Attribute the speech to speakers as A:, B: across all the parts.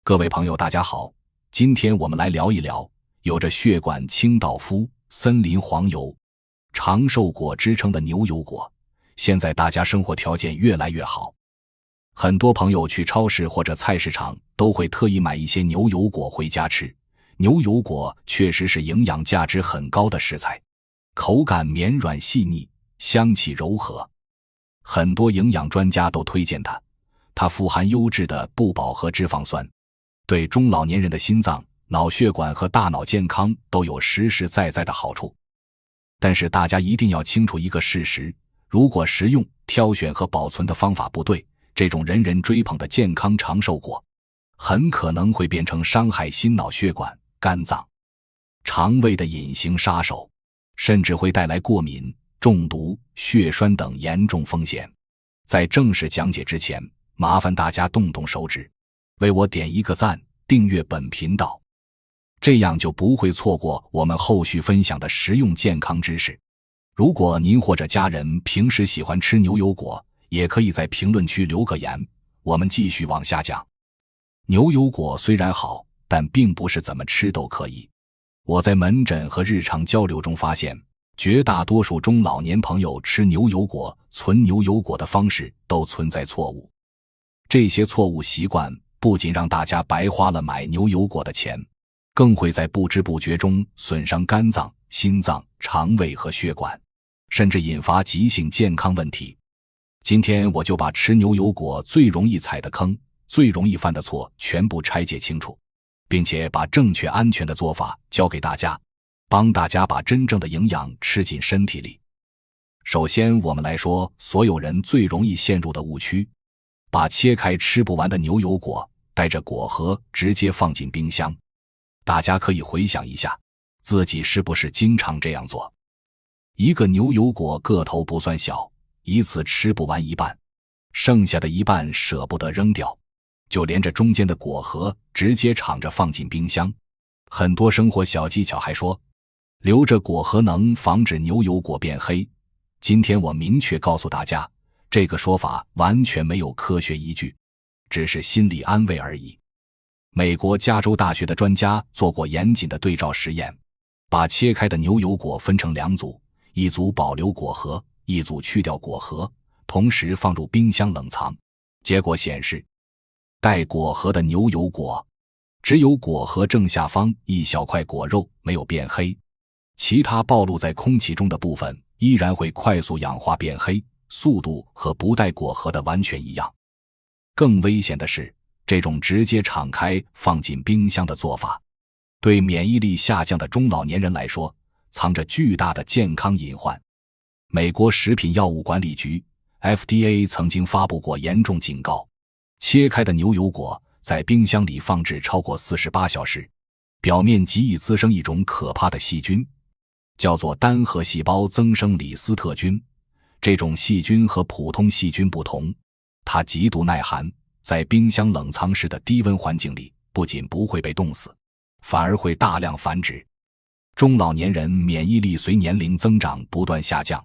A: 各位朋友大家好，今天我们来聊一聊有着血管清道夫、森林黄油、长寿果之称的牛油果。现在大家生活条件越来越好，很多朋友去超市或者菜市场都会特意买一些牛油果回家吃。牛油果确实是营养价值很高的食材，口感绵软细腻，香气柔和，很多营养专家都推荐它富含优质的不饱和脂肪酸，对中老年人的心脏、脑血管和大脑健康都有实实在在的好处。但是大家一定要清楚一个事实，如果食用、挑选和保存的方法不对，这种人人追捧的健康长寿果很可能会变成伤害心脑血管、肝脏、肠胃的隐形杀手，甚至会带来过敏、中毒、血栓等严重风险。在正式讲解之前，麻烦大家动动手指，为我点一个赞，订阅本频道，这样就不会错过我们后续分享的实用健康知识。如果您或者家人平时喜欢吃牛油果，也可以在评论区留个言，我们继续往下讲。牛油果虽然好，但并不是怎么吃都可以。我在门诊和日常交流中发现，绝大多数中老年朋友吃牛油果、存牛油果的方式都存在错误。这些错误习惯不仅让大家白花了买牛油果的钱，更会在不知不觉中损伤肝脏、心脏、肠胃和血管，甚至引发急性健康问题。今天我就把吃牛油果最容易踩的坑、最容易犯的错全部拆解清楚，并且把正确安全的做法教给大家，帮大家把真正的营养吃进身体里。首先我们来说所有人最容易陷入的误区，把切开吃不完的牛油果带着果核直接放进冰箱。大家可以回想一下，自己是不是经常这样做？一个牛油果个头不算小，一次吃不完一半，剩下的一半舍不得扔掉，就连着中间的果核直接敞着放进冰箱。很多生活小技巧还说，留着果核能防止牛油果变黑。今天我明确告诉大家，这个说法完全没有科学依据，只是心理安慰而已。美国加州大学的专家做过严谨的对照实验，把切开的牛油果分成两组，一组保留果核，一组去掉果核，同时放入冰箱冷藏。结果显示，带果核的牛油果只有果核正下方一小块果肉没有变黑，其他暴露在空气中的部分依然会快速氧化变黑，速度和不带果核的完全一样。更危险的是，这种直接敞开放进冰箱的做法，对免疫力下降的中老年人来说，藏着巨大的健康隐患。美国食品药物管理局 FDA 曾经发布过严重警告，切开的牛油果在冰箱里放置超过48小时，表面极易滋生一种可怕的细菌，叫做单核细胞增生李斯特菌。这种细菌和普通细菌不同，它极度耐寒，在冰箱冷藏时的低温环境里，不仅不会被冻死，反而会大量繁殖。中老年人免疫力随年龄增长不断下降，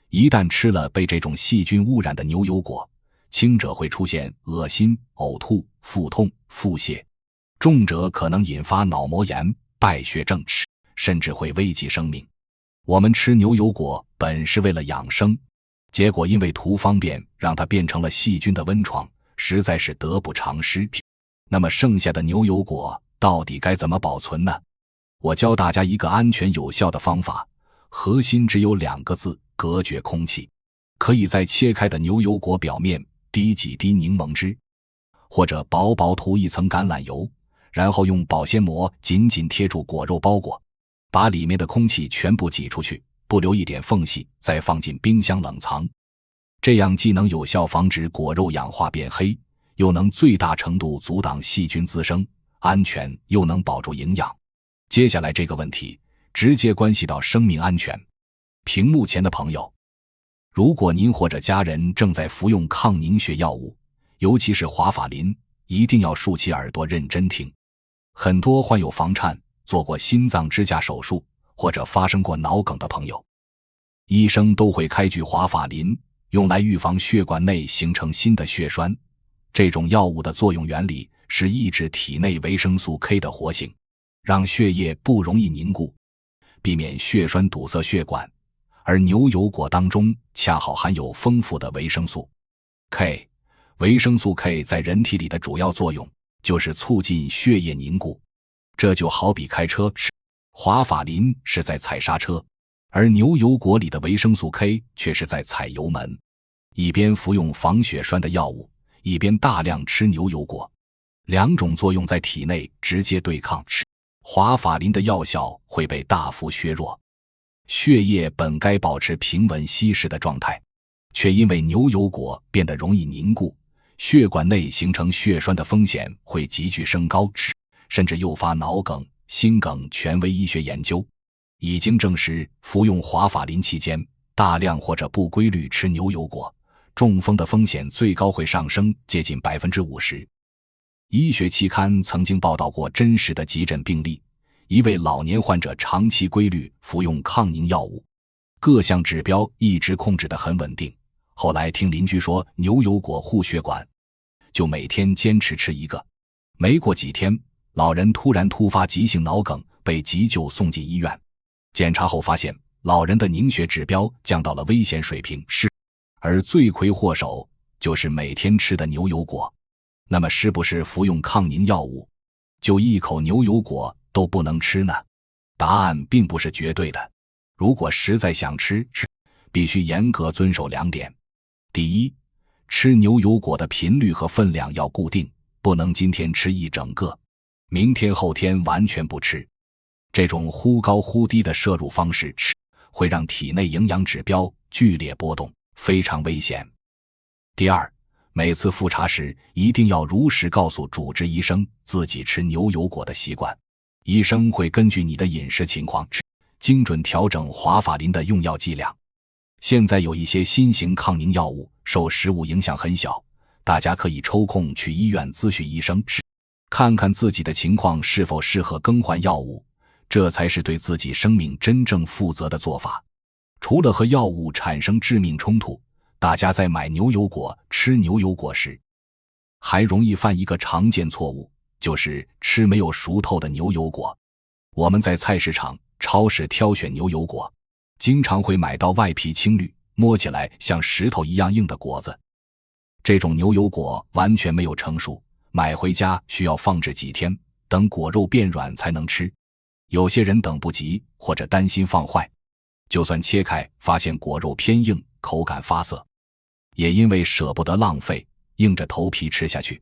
A: 一旦吃了被这种细菌污染的牛油果，轻者会出现恶心、呕吐、腹痛、腹泻，重者可能引发脑膜炎、败血症，甚至会危及生命。我们吃牛油果本是为了养生，结果因为图方便，让它变成了细菌的温床，实在是得不偿失。那么剩下的牛油果到底该怎么保存呢？我教大家一个安全有效的方法，核心只有2个字：隔绝空气。可以在切开的牛油果表面滴几滴柠檬汁，或者薄薄涂一层橄榄油，然后用保鲜膜紧紧贴住果肉包裹，把里面的空气全部挤出去，不留一点缝隙，再放进冰箱冷藏。这样既能有效防止果肉氧化变黑，又能最大程度阻挡细菌滋生，安全又能保住营养。接下来这个问题直接关系到生命安全。屏幕前的朋友，如果您或者家人正在服用抗凝血药物，尤其是华法林，一定要竖起耳朵认真听。很多患有房颤、做过心脏支架手术或者发生过脑梗的朋友，医生都会开具华法林，用来预防血管内形成新的血栓。这种药物的作用原理是抑制体内维生素 K 的活性，让血液不容易凝固，避免血栓堵塞血管。而牛油果当中恰好含有丰富的维生素 K。 维生素 K 在人体里的主要作用就是促进血液凝固，这就好比开车时滑法林是在踩刹车，而牛油果里的维生素 K 却是在踩油门。一边服用防血栓的药物，一边大量吃牛油果，两种作用在体内直接对抗，滑法林的药效会被大幅削弱。血液本该保持平稳稀释的状态，却因为牛油果变得容易凝固，血管内形成血栓的风险会急剧升高，甚至诱发脑梗、心梗。权威医学研究已经证实，服用华法林期间大量或者不规律吃牛油果，中风的风险最高会上升接近 50%。 医学期刊曾经报道过真实的急诊病例，一位老年患者长期规律服用抗凝药物，各项指标一直控制得很稳定。后来听邻居说牛油果护血管，就每天坚持吃一个。没过几天，老人突发急性脑梗，被急救送进医院。检查后发现，老人的凝血指标降到了危险水平，而罪魁祸首就是每天吃的牛油果。那么是不是服用抗凝药物就一口牛油果都不能吃呢？答案并不是绝对的。如果实在想吃，必须严格遵守2点。第一，吃牛油果的频率和分量要固定，不能今天吃一整个，明天后天完全不吃。这种忽高忽低的摄入方式会让体内营养指标剧烈波动，非常危险。第二，每次复查时一定要如实告诉主治医生自己吃牛油果的习惯，医生会根据你的饮食情况精准调整华法林的用药剂量。现在有一些新型抗凝药物受食物影响很小，大家可以抽空去医院咨询医生，看看自己的情况是否适合更换药物，这才是对自己生命真正负责的做法。除了和药物产生致命冲突，大家在买牛油果、吃牛油果时，还容易犯一个常见错误，就是吃没有熟透的牛油果。我们在菜市场、超市挑选牛油果，经常会买到外皮青绿、摸起来像石头一样硬的果子。这种牛油果完全没有成熟，买回家需要放置几天，等果肉变软才能吃。有些人等不及，或者担心放坏，就算切开发现果肉偏硬，口感发涩，也因为舍不得浪费，硬着头皮吃下去。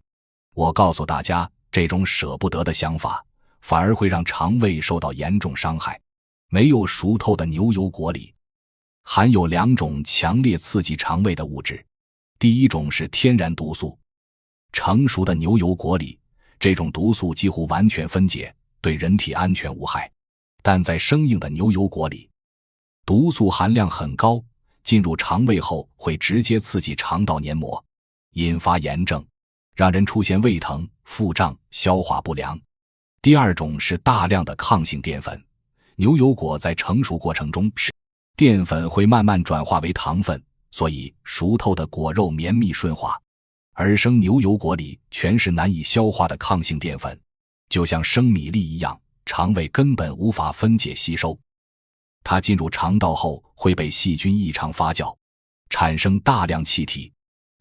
A: 我告诉大家，这种舍不得的想法反而会让肠胃受到严重伤害。没有熟透的牛油果里含有2种强烈刺激肠胃的物质，第一种是天然毒素。成熟的牛油果里，这种毒素几乎完全分解，对人体安全无害。但在生硬的牛油果里，毒素含量很高，进入肠胃后会直接刺激肠道黏膜，引发炎症，让人出现胃疼、腹胀、消化不良。第二种是大量的抗性淀粉。牛油果在成熟过程中，淀粉会慢慢转化为糖分，所以熟透的果肉绵密顺滑，而生牛油果里全是难以消化的抗性淀粉，就像生米粒一样，肠胃根本无法分解吸收。它进入肠道后会被细菌异常发酵，产生大量气体，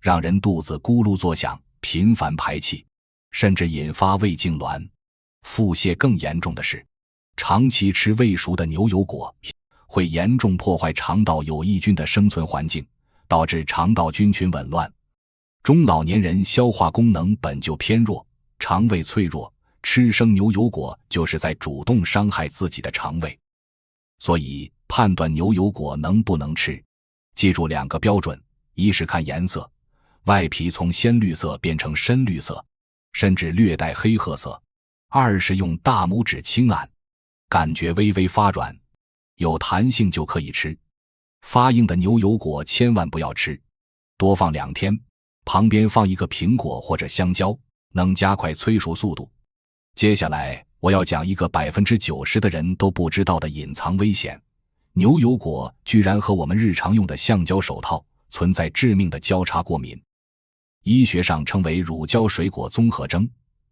A: 让人肚子咕噜作响，频繁排气，甚至引发胃痉挛。腹泻更严重的是，长期吃未熟的牛油果会严重破坏肠道有益菌的生存环境，导致肠道菌群紊乱。中老年人消化功能本就偏弱，肠胃脆弱，吃生牛油果就是在主动伤害自己的肠胃。所以判断牛油果能不能吃，记住2个标准：一是看颜色，外皮从鲜绿色变成深绿色，甚至略带黑褐色；二是用大拇指轻按，感觉微微发软，有弹性就可以吃。发硬的牛油果千万不要吃，多放2天，旁边放一个苹果或者香蕉，能加快催熟速度。接下来我要讲一个 90% 的人都不知道的隐藏危险：牛油果居然和我们日常用的橡胶手套存在致命的交叉过敏。医学上称为乳胶水果综合征，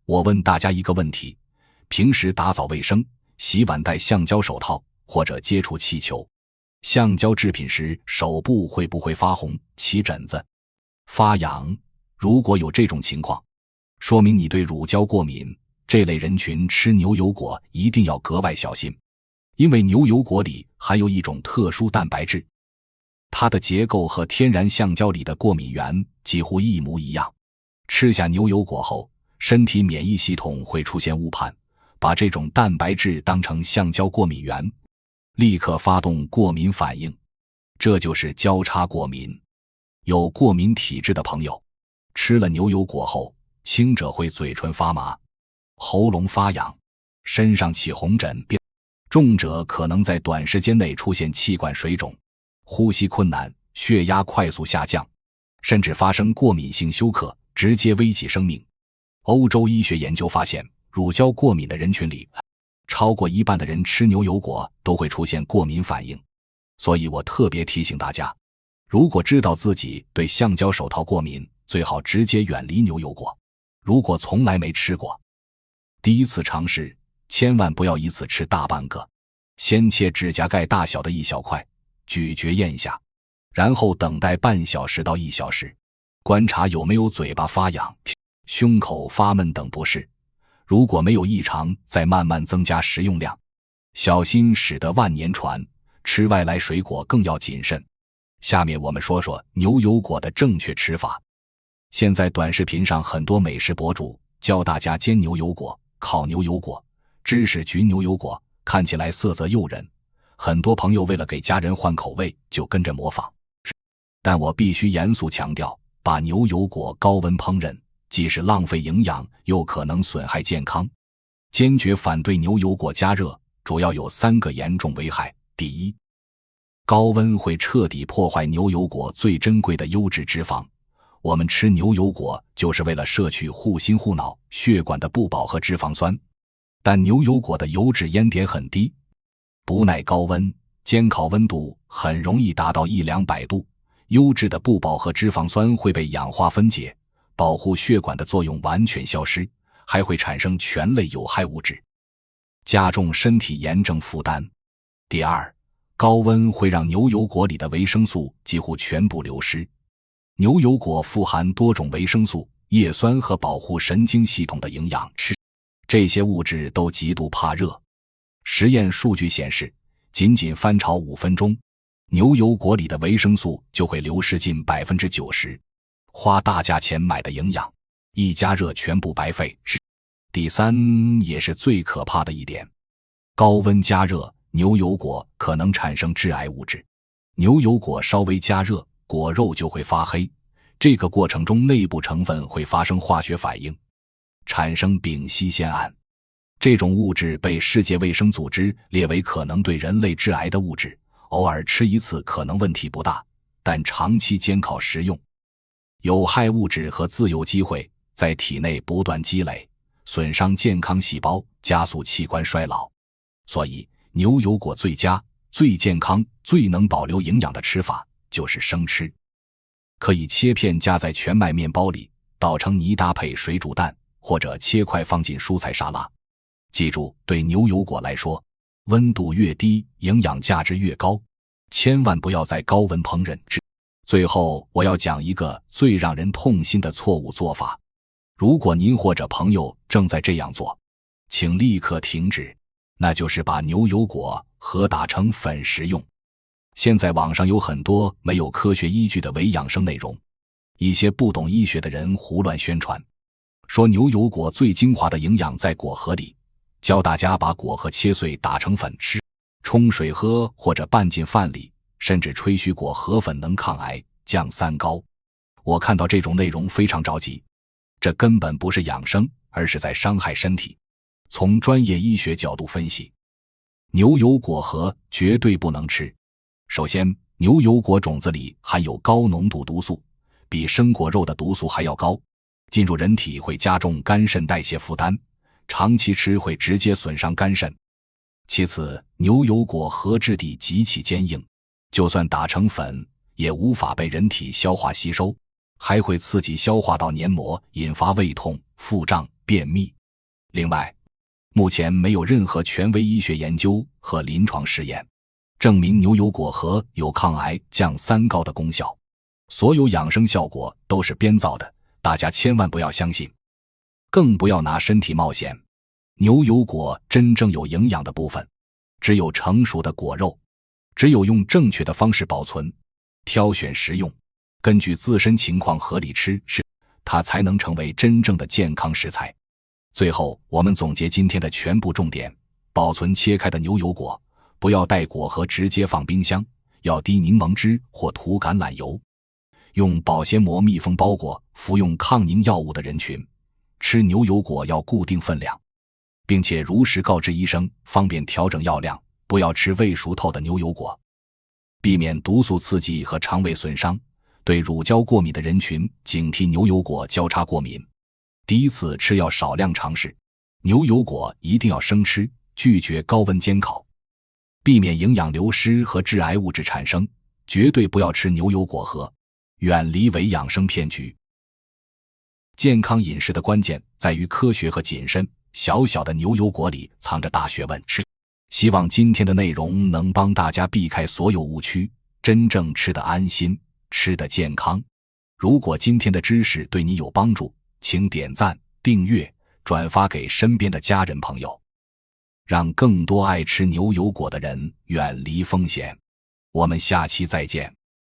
A: 我问大家一个问题：平时打扫卫生、洗碗戴橡胶手套或者接触气球、橡胶制品时，手部会不会发红、起疹子、发痒？如果有这种情况，说明你对乳胶过敏。这类人群吃牛油果一定要格外小心，因为牛油果里含有一种特殊蛋白质，它的结构和天然橡胶里的过敏原几乎一模一样。吃下牛油果后，身体免疫系统会出现误判，把这种蛋白质当成橡胶过敏原，立刻发动过敏反应，这就是交叉过敏。有过敏体质的朋友，吃了牛油果后，轻者会嘴唇发麻、喉咙发痒、身上起红疹，重者可能在短时间内出现气管水肿、呼吸困难、血压快速下降，甚至发生过敏性休克，直接危及生命。欧洲医学研究发现，乳胶过敏的人群里，超过一半的人吃牛油果都会出现过敏反应。所以我特别提醒大家，如果知道自己对橡胶手套过敏，最好直接远离牛油果。如果从来没吃过，第一次尝试，千万不要一次吃大半个，先切指甲盖大小的一小块，咀嚼咽下，然后等待半小时到1小时，观察有没有嘴巴发痒、胸口发闷等不适。如果没有异常，再慢慢增加食用量，小心驶得万年船。吃外来水果更要谨慎。下面我们说说牛油果的正确吃法。现在短视频上很多美食博主教大家煎牛油果、烤牛油果、芝士焗牛油果，看起来色泽诱人，很多朋友为了给家人换口味就跟着模仿。但我必须严肃强调，把牛油果高温烹饪，既是浪费营养，又可能损害健康。坚决反对牛油果加热，主要有3个严重危害。第一，高温会彻底破坏牛油果最珍贵的优质脂肪。我们吃牛油果就是为了摄取护心护脑、血管的不饱和脂肪酸，但牛油果的油脂烟点很低，不耐高温，煎烤温度很容易达到100-200度，优质的不饱和脂肪酸会被氧化分解，保护血管的作用完全消失，还会产生醛类有害物质，加重身体炎症负担。第二，高温会让牛油果里的维生素几乎全部流失。牛油果富含多种维生素、叶酸和保护神经系统的营养，这些物质都极度怕热。实验数据显示，仅翻炒5分钟，牛油果里的维生素就会流失近 90%。花大价钱买的营养，一加热全部白费。第三，也是最可怕的一点，高温加热牛油果可能产生致癌物质。牛油果稍微加热，果肉就会发黑，这个过程中内部成分会发生化学反应，产生丙烯酰胺。这种物质被世界卫生组织列为可能对人类致癌的物质，偶尔吃一次可能问题不大，但长期煎烤食用，有害物质和自由基会在体内不断积累，损伤健康细胞，加速器官衰老。所以牛油果最佳、最健康、最能保留营养的吃法就是生吃，可以切片夹在全麦面包里，捣成泥搭配水煮蛋，或者切块放进蔬菜沙拉。记住，对牛油果来说，温度越低，营养价值越高，千万不要在高温烹饪。最后，我要讲一个最让人痛心的错误做法。如果您或者朋友正在这样做，请立刻停止，那就是把牛油果和打成粉食用。现在网上有很多没有科学依据的伪养生内容，一些不懂医学的人胡乱宣传，说牛油果最精华的营养在果核里，教大家把果核切碎打成粉吃，冲水喝或者拌进饭里，甚至吹嘘果核粉能抗癌、降三高。我看到这种内容非常着急，这根本不是养生，而是在伤害身体。从专业医学角度分析，牛油果核绝对不能吃。首先，牛油果种子里含有高浓度毒素，比生果肉的毒素还要高，进入人体会加重肝肾代谢负担，长期吃会直接损伤肝肾。其次，牛油果核质地极其坚硬，就算打成粉，也无法被人体消化吸收，还会刺激消化道黏膜，引发胃痛、腹胀、便秘。另外，目前没有任何权威医学研究和临床试验证明牛油果核有抗癌、降三高的功效，所有养生效果都是编造的，大家千万不要相信，更不要拿身体冒险。牛油果真正有营养的部分，只有成熟的果肉，只有用正确的方式保存、挑选食用，根据自身情况合理吃，它才能成为真正的健康食材。最后，我们总结今天的全部重点：保存切开的牛油果，不要带果核直接放冰箱，要滴柠檬汁或涂橄榄油，用保鲜膜密封包裹。服用抗凝药物的人群，吃牛油果要固定分量，并且如实告知医生，方便调整药量。不要吃未熟透的牛油果，避免毒素刺激和肠胃损伤。对乳胶过敏的人群，警惕牛油果交叉过敏。第一次吃要少量尝试，牛油果一定要生吃，拒绝高温煎烤，避免营养流失和致癌物质产生。绝对不要吃牛油果核，远离伪养生骗局。健康饮食的关键在于科学和谨慎，小小的牛油果里藏着大学问。希望今天的内容能帮大家避开所有误区，真正吃得安心，吃得健康。如果今天的知识对你有帮助，请点赞、订阅、转发给身边的家人朋友，让更多爱吃牛油果的人远离风险。我们下期再见。